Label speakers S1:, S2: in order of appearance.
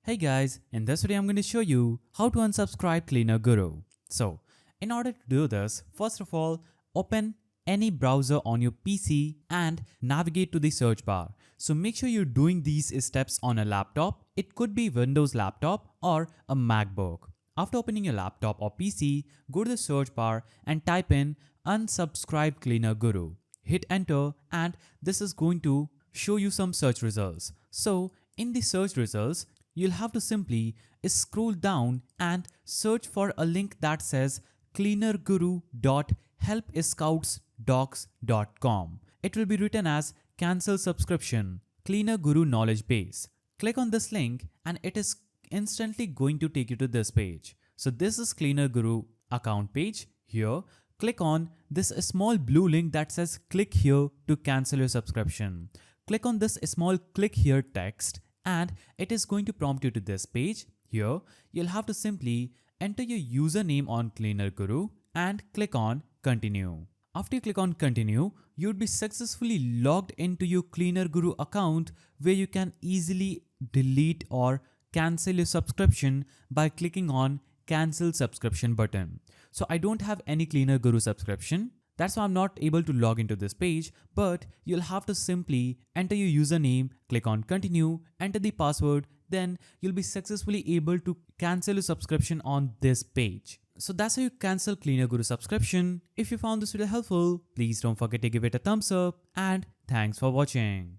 S1: Hey guys, in this video I'm going to show you how to unsubscribe Cleaner Guru. So, in order to do this, first of all, open any browser on your PC and navigate to the search bar. So make sure you're doing these steps on a laptop. It could be Windows laptop or a MacBook. After opening your laptop or PC, go to the search bar and type in unsubscribe Cleaner Guru. Hit enter and this is going to show you some search results. So in the search results, you'll have to simply scroll down and search for a link that says cleanerguru.helpscoutsdocs.com. It will be written as cancel subscription, Cleaner Guru knowledge base. Click on this link and it is instantly going to take you to this page. So this is Cleaner Guru account page. Here, click on this small blue link that says click here to cancel your subscription. Click on this small click here text and it is going to prompt you to this page. Here, you'll have to simply enter your username on Cleaner Guru and click on continue. After you click on continue, you would be successfully logged into your Cleaner Guru account where you can easily delete or cancel your subscription by clicking on cancel subscription button. So I don't have any Cleaner Guru subscription. That's why I'm not able to log into this page, but you'll have to simply enter your username, click on continue, enter the password, then you'll be successfully able to cancel your subscription on this page. So that's how you cancel Cleaner Guru subscription. If you found this video helpful, please don't forget to give it a thumbs up and thanks for watching.